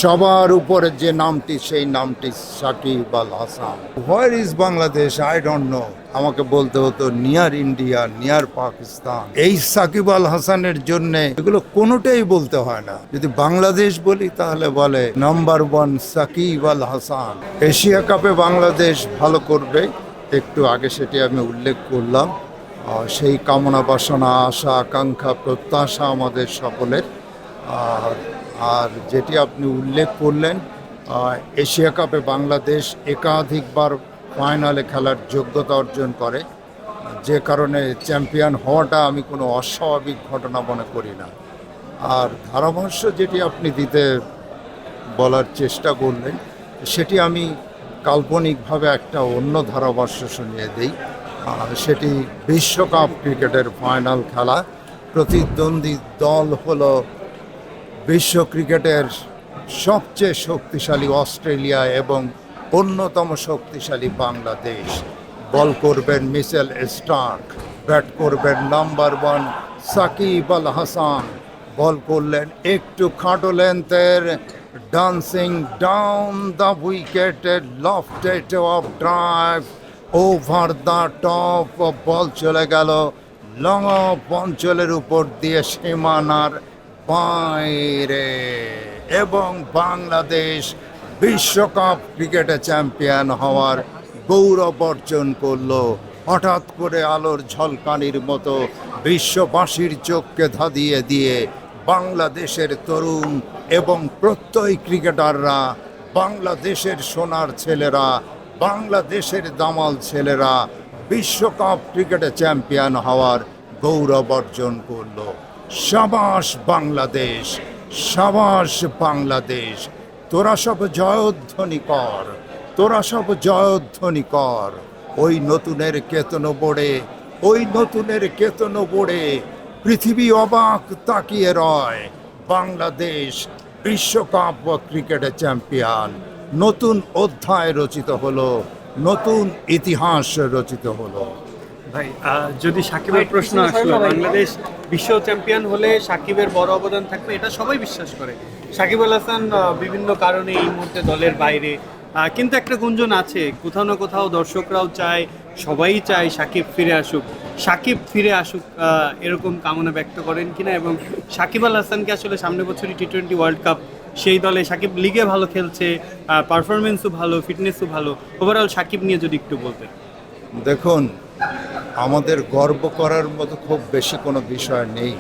সবার উপরে যে নামটি সেই নামটি Shakib Al Hasan. Where is Bangladesh I don't know, আমাকে বলতে হতো নিয়ার ইন্ডিয়া নিয়ার পাকিস্তান। এই সাকিব আল হাসানের জন্য এগুলো কোনোটাই বলতে হয় না। যদি বাংলাদেশ বলি তাহলে বলে number one Shakib Al Hasan. Asia কাপে বাংলাদেশ ভালো করবে, একটু আগে সেটি আমি উল্লেখ করলাম। সেই কামনা বাসনা আশা আকাঙ্ক্ষা প্রত্যাশা আমাদের সকলের। আর যেটি আপনি উল্লেখ করলেন, এশিয়া কাপে বাংলাদেশ একাধিকবার ফাইনালে খেলার যোগ্যতা অর্জন করে, যে কারণে চ্যাম্পিয়ন হওয়াটা আমি কোনো অস্বাভাবিক ঘটনা মনে করি না। আর ধারাভাষ্য যেটি আপনি দিতে বলার চেষ্টা করলেন, সেটি আমি কাল্পনিকভাবে একটা অন্য ধারাভাষ্য শুনিয়ে দিই। সেটি বিশ্বকাপ ক্রিকেটের ফাইনাল খেলা, প্রতিদ্বন্দ্বী দল হলো বিশ্ব ক্রিকেটের সবচেয়ে শক্তিশালী অস্ট্রেলিয়া এবং অন্যতম শক্তিশালী বাংলাদেশ। বল করবেন মিচেল স্টার্ক, ব্যাট করবেন নাম্বার ওয়ান সাকিব আল হাসান। বল করলেন একটু খাটো লেন্থের, dancing down the wicket, lofted off drive over the top. বল চলে গেল লং অফ অঞ্চলের উপর দিয়ে সীমানার বাইরে, এবং বাংলাদেশ বিশ্বকাপ ক্রিকেটে চ্যাম্পিয়ন হওয়ার গৌরব অর্জন করলো। হঠাৎ করে আলোর ঝলকানির মতো বিশ্ববাসীর চোখকে ধাঁধিয়ে দিয়ে বাংলাদেশের তরুণ এবং প্রত্যয়ী ক্রিকেটাররা, বাংলাদেশের সোনার ছেলেরা, বাংলাদেশের দামাল ছেলেরা বিশ্বকাপ ক্রিকেটে চ্যাম্পিয়ন হওয়ার গৌরব অর্জন করলো। সাবাস বাংলাদেশ, সাবাস বাংলাদেশ, তোরা সব জয়ধ্বনি কর, তোরা সব জয়ধ্বনি কর। ওই নতুনের কেতন বোড়ে, ওই নতুনের কেতন বোড়ে পৃথিবী অবাক তাকিয়ে রয়। বাংলাদেশ বিশ্বকাপ ক্রিকেটে চ্যাম্পিয়ন, নতুন অধ্যায় রচিত হলো, নতুন ইতিহাস রচিত হলো। ভাই, যদি সাকিবের প্রশ্ন আসলো, বাংলাদেশ বিশ্ব চ্যাম্পিয়ন হলে সাকিবের বড় অবদান থাকবে, এটা সবাই বিশ্বাস করে। সাকিব আল হাসান বিভিন্ন কারণে এই মুহূর্তে দলের বাইরে, কিন্তু একটা গুঞ্জন আছে, কোথাও না কোথাও দর্শকরাও চায়, সবাই চায় সাকিব ফিরে আসুক। সাকিব ফিরে আসুক এরকম কামনা ব্যক্ত করেন কিনা, এবং সাকিব আল হাসানকে আসলে সামনের বছরই টি-20 ওয়ার্ল্ড কাপ, সেই দলে সাকিব লিগে ভালো খেলছে, পারফরমেন্সও ভালো, ফিটনেসও ভালো, ওভারঅল সাকিব নিয়ে যদি একটু বলতেন। দেখুন, আমাদের গর্ব করার মতো খুব বেশি কোনো বিষয় নেই।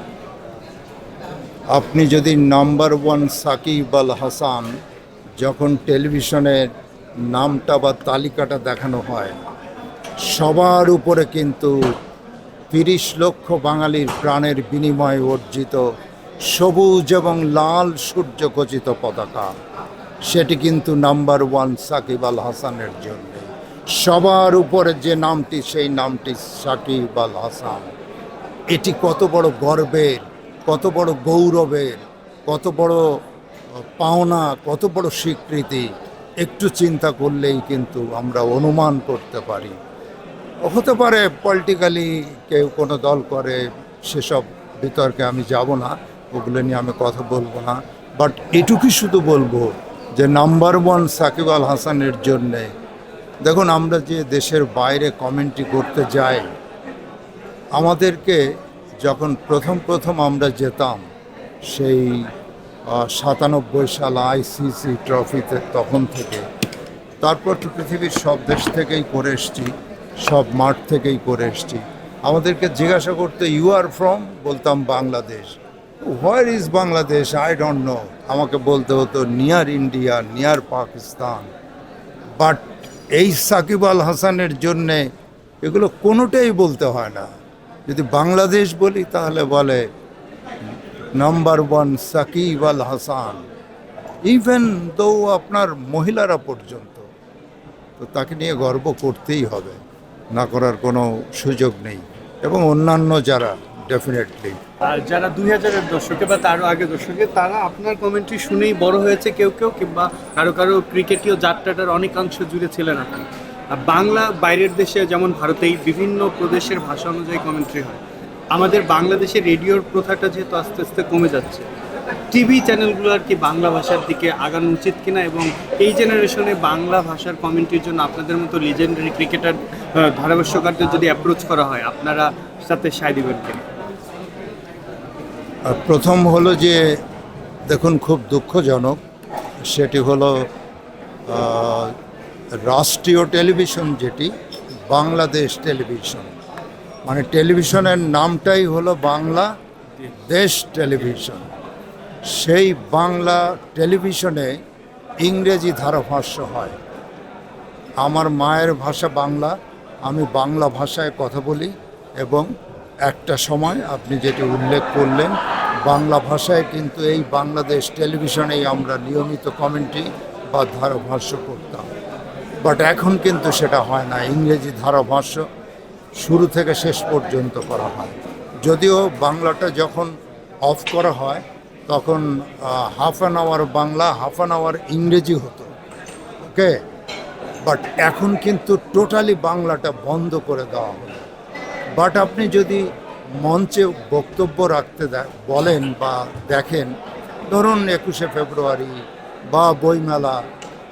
আপনি যদি নাম্বার ওয়ান সাকিব আল হাসান যখন টেলিভিশনের নামটা বা তালিকাটা দেখানো হয়, সবার উপরে কিন্তু 30 লক্ষ বাঙালির প্রাণের বিনিময়ে অর্জিত সবুজ এবং লাল সূর্যখচিত পতাকা, সেটি কিন্তু নাম্বার ওয়ান সাকিব আল হাসানের জন্য। সবার উপরে যে নামটি সেই নামটি সাকিব আল হাসান। এটি কত বড় গর্বের, কত বড় গৌরবের, কত বড় পাওনা, কত বড় স্বীকৃতি, একটু চিন্তা করলেই কিন্তু আমরা অনুমান করতে পারি। হতে পারে পলিটিক্যালি কেউ কোনো দল করে, সেসব বিতর্কে আমি যাব না, ওগুলো নিয়ে আমি কথা বলবো না। বাট এটুকুই শুধু বলবো যে নাম্বার ওয়ান সাকিব আল হাসানের জন্যে, দেখুন, আমরা যে দেশের বাইরে কমেন্ট্রি করতে যাই, আমাদেরকে যখন প্রথম আমরা যেতাম সেই 97 সাল ICC ট্রফিতে, তখন থেকে তারপর তো পৃথিবীর সব দেশ থেকেই করে এসছি, সব মাঠ থেকেই করে এসছি। আমাদেরকে জিজ্ঞাসা করতে ইউ আর ফ্রম, বলতাম বাংলাদেশ। হোয়ার is Bangladesh I don't know, আমাকে বলতে হতো near India near Pakistan. But এই সাকিব আল হাসানের জন্যে এগুলো কোনোটাই বলতে হয় না। যদি বাংলাদেশ বলি তাহলে বলে number one Shakib Al Hasan. Even though আপনার মহিলারা পর্যন্ত, তো তাকে নিয়ে গর্ব করতেই হবে, না করার কোনো সুযোগ নেই। এবং অন্যান্য যারা ডেফিনেটলি, আর যারা 2000-এর দশকে বা তারও আগে দশকে, তারা আপনার কমেন্ট্রি শুনেই বড় হয়েছে কেউ কেউ, কিংবা কারো ক্রিকেটীয় যাত্রাটার অনেকাংশ জুড়ে ছিলেন আপনি। আর বাংলা বাইরের দেশে, যেমন ভারতেই বিভিন্ন প্রদেশের ভাষা অনুযায়ী কমেন্ট্রি হয়। আমাদের বাংলাদেশের রেডিওর প্রথাটা যেহেতু আস্তে আস্তে কমে যাচ্ছে, টিভি চ্যানেলগুলো আর কি বাংলা ভাষার দিকে আগানো উচিত কিনা, এবং এই জেনারেশনে বাংলা ভাষার কমেন্ট্রির জন্য আপনাদের মতো লিজেন্ডারি ক্রিকেটার ধারাভাষ্যকারদের যদি অ্যাপ্রোচ করা হয়, আপনারা সাথে সায় দিবেন কিনা? আর প্রথম হলো যে দেখুন, খুব দুঃখজনক, সেটি হলো রাষ্ট্রীয় টেলিভিশন যেটি বাংলাদেশ টেলিভিশন, মানে টেলিভিশনের নামটাই হলো বাংলা দেশ টেলিভিশন। সেই বাংলা টেলিভিশনে ইংরেজি ধারাভাষ্য হয়। আমার মায়ের ভাষা বাংলা, আমি বাংলা ভাষায় কথা বলি, এবং একটা সময় আপনি যেটি উল্লেখ করলেন বাংলা ভাষায় কিন্তু এই বাংলাদেশ টেলিভিশনেই আমরা নিয়মিত কমেন্ট্রি বা ধারাভাষ্য করতাম। বাট এখন কিন্তু সেটা হয় না, ইংরেজি ধারাভাষ্য শুরু থেকে শেষ পর্যন্ত করা হয়। যদিও বাংলাটা যখন অফ করা হয় তখন half an hour Bangla, half an hour ইংরেজি হতো, ওকে। বাট এখন কিন্তু টোটালি বাংলাটা বন্ধ করে দেওয়া হলো। বাট আপনি যদি মঞ্চে বক্তব্য রাখতে বলেন বা দেখেন, ধরুন 21শে ফেব্রুয়ারি বা বইমেলা,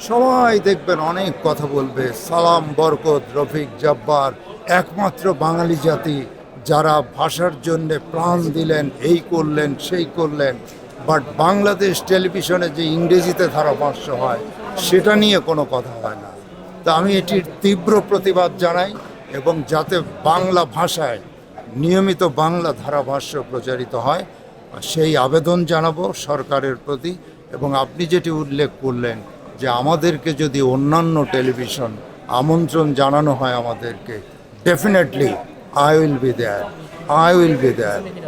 সবাই দেখবেন অনেক কথা বলবে, সালাম, বরকত, রফিক, জব্বার, একমাত্র বাঙালি জাতি যারা ভাষার জন্যে প্রাণ দিলেন, এই করলেন সেই করলেন। বাট বাংলাদেশ টেলিভিশনে যে ইংরেজিতে ধারাভাষ্য হয় সেটা নিয়ে কোনো কথা হয় না। তা আমি এটির তীব্র প্রতিবাদ জানাই, এবং যাতে বাংলা ভাষায় নিয়মিত বাংলা ধারাভাষ্য প্রচারিত হয় সেই আবেদন জানাবো সরকারের প্রতি। এবং আপনি যেটি উল্লেখ করলেন যে আমাদেরকে যদি অন্যান্য টেলিভিশন আমন্ত্রণ জানানো হয় আমাদেরকে, definitely I will be there.